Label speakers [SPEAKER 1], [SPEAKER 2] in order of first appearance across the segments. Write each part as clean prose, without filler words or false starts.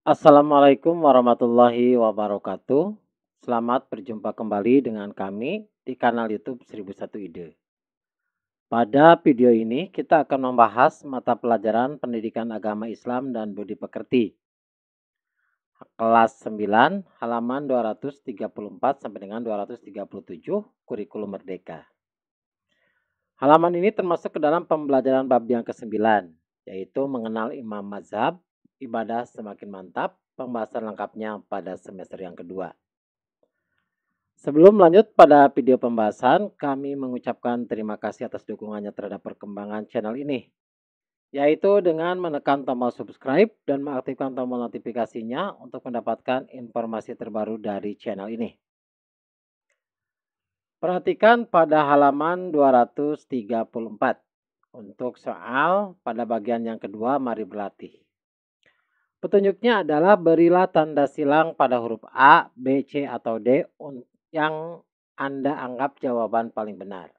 [SPEAKER 1] Assalamualaikum warahmatullahi wabarakatuh. Selamat berjumpa kembali dengan kami di kanal YouTube 1001 Ide. Pada video ini kita akan membahas mata pelajaran Pendidikan Agama Islam dan Budi Pekerti. Kelas 9 halaman 234 sampai dengan 237 Kurikulum Merdeka. Halaman ini termasuk ke dalam pembelajaran bab yang ke-9, yaitu mengenal imam mazhab, ibadah semakin mantap, pembahasan lengkapnya pada semester yang kedua. Sebelum lanjut pada video pembahasan, kami mengucapkan terima kasih atas dukungannya terhadap perkembangan channel ini, yaitu dengan menekan tombol subscribe dan mengaktifkan tombol notifikasinya untuk mendapatkan informasi terbaru dari channel ini. Perhatikan pada halaman 234. Untuk soal pada bagian yang kedua, mari berlatih. Petunjuknya adalah berilah tanda silang pada huruf A, B, C, atau D yang Anda anggap jawaban paling benar.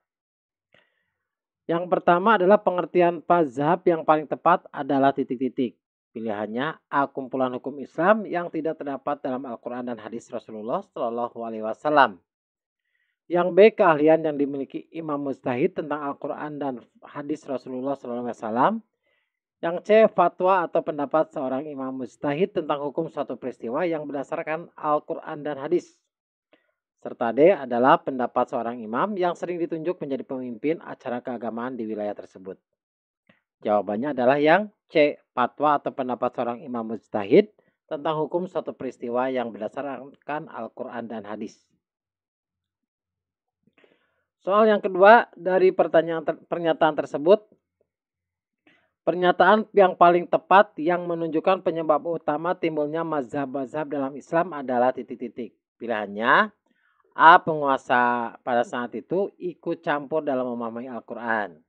[SPEAKER 1] Yang pertama adalah pengertian mazhab yang paling tepat adalah titik-titik. Pilihannya A, kumpulan hukum Islam yang tidak terdapat dalam Al-Quran dan hadis Rasulullah Shallallahu Alaihi Wasallam. Yang B, keahlian yang dimiliki imam mujtahid tentang Al-Quran dan hadis Rasulullah Shallallahu Alaihi Wasallam. Yang C, fatwa atau pendapat seorang imam mujtahid tentang hukum suatu peristiwa yang berdasarkan Al-Quran dan hadis. Serta D adalah pendapat seorang imam yang sering ditunjuk menjadi pemimpin acara keagamaan di wilayah tersebut. Jawabannya adalah yang C, fatwa atau pendapat seorang imam mujtahid tentang hukum suatu peristiwa yang berdasarkan Al-Quran dan hadis. Soal yang kedua dari pernyataan tersebut, pernyataan yang paling tepat yang menunjukkan penyebab utama timbulnya mazhab-mazhab dalam Islam adalah titik-titik. Pilihannya A, penguasa pada saat itu ikut campur dalam memahami Al-Quran.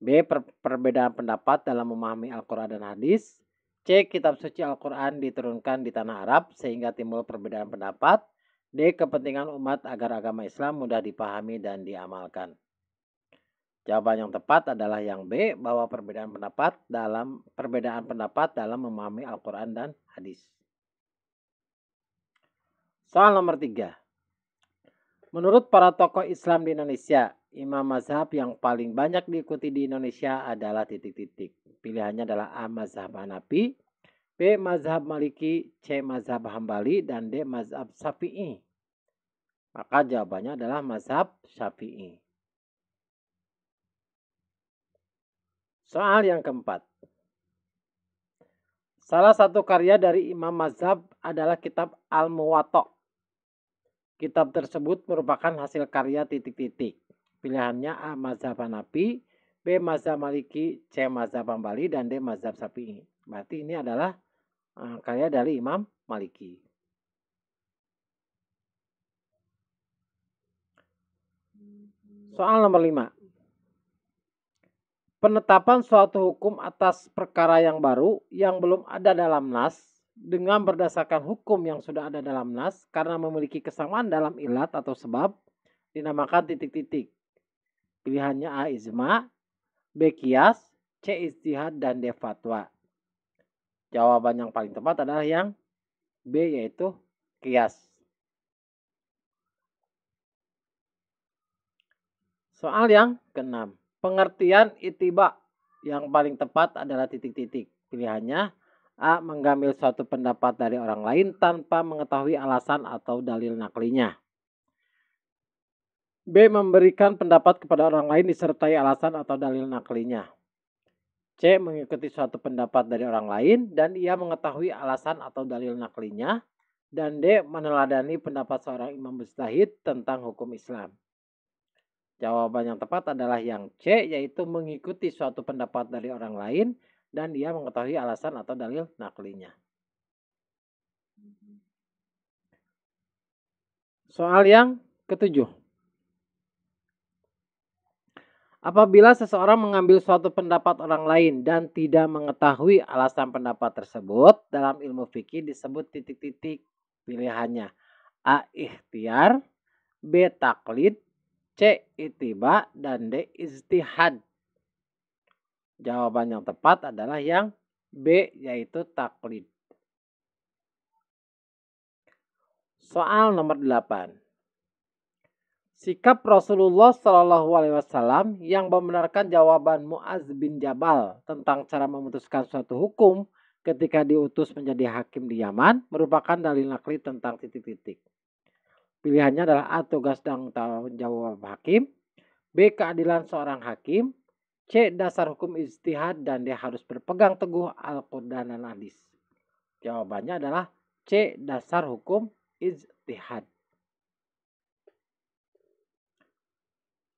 [SPEAKER 1] B, perbedaan pendapat dalam memahami Al-Quran dan hadis. C, kitab suci Al-Quran diturunkan di tanah Arab sehingga timbul perbedaan pendapat. D, kepentingan umat agar agama Islam mudah dipahami dan diamalkan. Jawaban yang tepat adalah yang B, bahwa perbedaan pendapat dalam memahami Al-Quran dan hadis. Soal nomor 3. Menurut para tokoh Islam di Indonesia, imam mazhab yang paling banyak diikuti di Indonesia adalah titik-titik. Pilihannya adalah A, mazhab Hanafi, B, mazhab Maliki, C, mazhab Hambali, dan D, mazhab Syafi'i. Maka jawabannya adalah mazhab Syafi'i. Soal yang keempat. Salah satu karya dari imam mazhab adalah kitab Al-Muwatta. Kitab tersebut merupakan hasil karya titik-titik. Pilihannya A, mazhab Hanafi, B, mazhab Maliki, C, mazhab Hambali, dan D, mazhab Syafi'i. Berarti ini adalah karya dari Imam Maliki. Soal nomor 5. Penetapan suatu hukum atas perkara yang baru yang belum ada dalam nas dengan berdasarkan hukum yang sudah ada dalam nas karena memiliki kesamaan dalam ilat atau sebab dinamakan titik-titik. Pilihannya A, ijma, B, qiyas, C, ijtihad, dan D, fatwa. Jawaban yang paling tepat adalah yang B, yaitu qiyas. Soal yang ke-6. Pengertian ittiba yang paling tepat adalah titik-titik. Pilihannya A, mengambil suatu pendapat dari orang lain tanpa mengetahui alasan atau dalil naklinya. B, memberikan pendapat kepada orang lain disertai alasan atau dalil naklinya. C, mengikuti suatu pendapat dari orang lain dan ia mengetahui alasan atau dalil naklinya. Dan D, meneladani pendapat seorang imam mujtahid tentang hukum Islam. Jawaban yang tepat adalah yang C, yaitu mengikuti suatu pendapat dari orang lain dan dia mengetahui alasan atau dalil naklinya. Soal yang ke-7. Apabila seseorang mengambil suatu pendapat orang lain dan tidak mengetahui alasan pendapat tersebut, dalam ilmu fikih disebut titik-titik. Pilihannya A, ikhtiar, B, taklid, C, ittiba, dan D, ijtihad. Jawaban yang tepat adalah yang B, yaitu taklid. Soal nomor 8. Sikap Rasulullah Shallallahu Alaihi Wasallam yang membenarkan jawaban Muaz bin Jabal tentang cara memutuskan suatu hukum ketika diutus menjadi hakim di Yaman merupakan dalil nakli tentang titik-titik. Pilihannya adalah A. Tugas dan tanggung jawab hakim, B. Keadilan seorang hakim, C. Dasar hukum ijtihad, dan D. Harus berpegang teguh Al-Quran dan Hadis. Jawabannya adalah C. Dasar hukum ijtihad.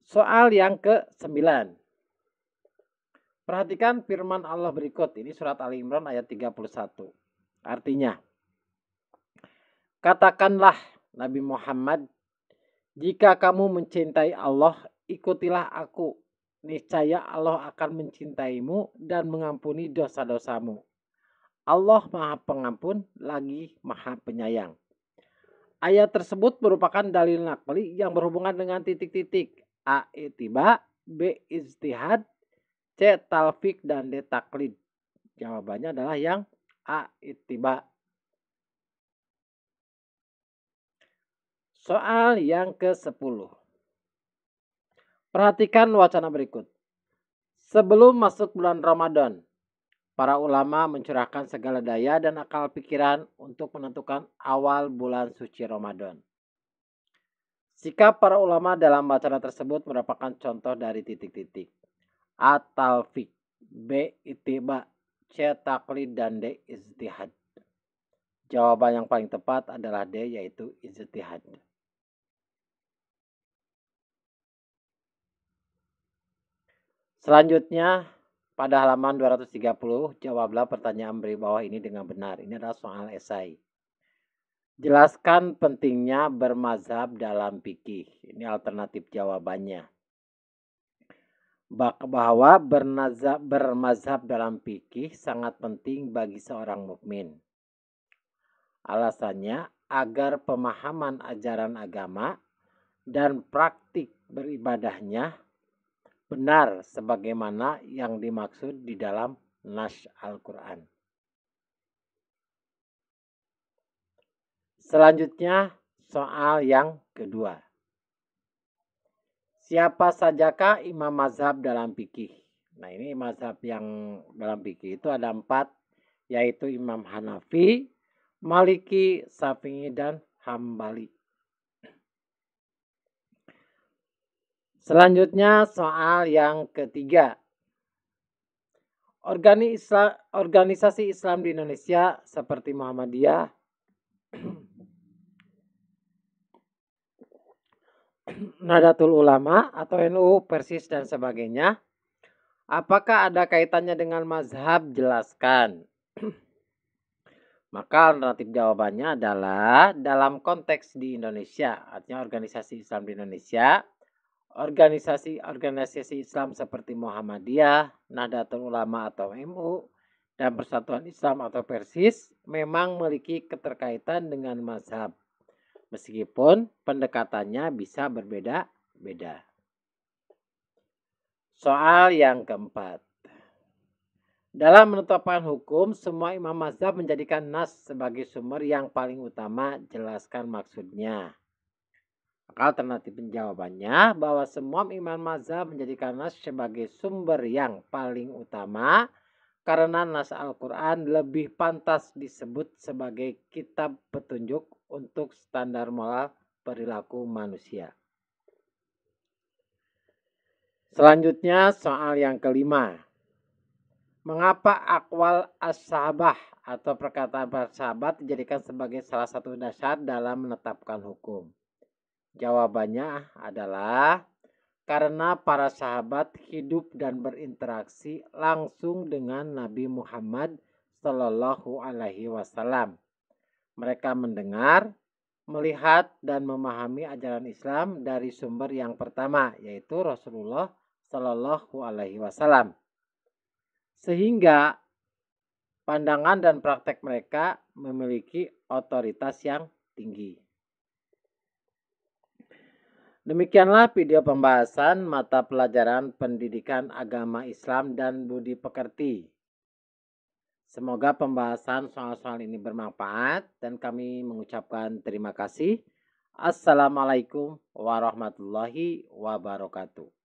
[SPEAKER 1] Soal yang ke-9. Perhatikan firman Allah berikut. Ini surat Ali Imran ayat 31. Artinya, katakanlah Nabi Muhammad, jika kamu mencintai Allah, ikutilah aku. Niscaya Allah akan mencintaimu dan mengampuni dosa-dosamu. Allah Maha Pengampun lagi Maha Penyayang. Ayat tersebut merupakan dalil nakli yang berhubungan dengan titik-titik. A. Ittiba, B. Ijtihad, C. Talfik, dan D. Taklid. Jawabannya adalah yang A. Ittiba. Soal yang ke-10. Perhatikan wacana berikut. Sebelum masuk bulan Ramadan, para ulama mencurahkan segala daya dan akal pikiran untuk menentukan awal bulan suci Ramadan. Sikap para ulama dalam wacana tersebut merupakan contoh dari titik-titik. A. Talfik, B. Ittiba, C. Taklid, dan D. Ijtihad. Jawaban yang paling tepat adalah D, yaitu ijtihad. Selanjutnya, pada halaman 230, jawablah pertanyaan beri bawah ini dengan benar. Ini adalah soal esai. Jelaskan pentingnya bermazhab dalam fikih. Ini alternatif jawabannya. Bahwa bermazhab dalam fikih sangat penting bagi seorang mukmin. Alasannya agar pemahaman ajaran agama dan praktik beribadahnya benar sebagaimana yang dimaksud di dalam nas Al-Quran. Selanjutnya, soal yang kedua. Siapa sajakah imam mazhab dalam fikih? Nah, ini mazhab yang dalam fikih itu ada 4, yaitu Imam Hanafi, Maliki, Syafi'i, dan Hambali. Selanjutnya, soal yang ketiga. Organisasi Islam di Indonesia seperti Muhammadiyah, Nahdlatul Ulama atau NU, Persis, dan sebagainya. Apakah ada kaitannya dengan mazhab? Jelaskan. Maka alternatif jawabannya adalah dalam konteks di Indonesia, artinya organisasi Islam di Indonesia, organisasi Islam seperti Muhammadiyah, Nahdlatul Ulama atau MU, dan Persatuan Islam atau Persis memang memiliki keterkaitan dengan mazhab. Meskipun pendekatannya bisa berbeda-beda. Soal yang keempat. Dalam menetapkan hukum, semua imam mazhab menjadikan nas sebagai sumber yang paling utama. Jelaskan maksudnya. Maka alternatif jawabannya bahwa semua imam mazhab menjadikan nas sebagai sumber yang paling utama karena nas Al-Quran lebih pantas disebut sebagai kitab petunjuk untuk standar moral perilaku manusia. Selanjutnya soal yang kelima. Mengapa aqwal as-sahabah atau perkataan para sahabat dijadikan sebagai salah satu dasar dalam menetapkan hukum? Jawabannya adalah karena para sahabat hidup dan berinteraksi langsung dengan Nabi Muhammad Shallallahu Alaihi Wasallam. Mereka mendengar, melihat, dan memahami ajaran Islam dari sumber yang pertama, yaitu Rasulullah Shallallahu Alaihi Wasallam. Sehingga pandangan dan praktek mereka memiliki otoritas yang tinggi. Demikianlah video pembahasan mata pelajaran pendidikan agama Islam dan budi pekerti. Semoga pembahasan soal-soal ini bermanfaat dan kami mengucapkan terima kasih. Assalamualaikum warahmatullahi wabarakatuh.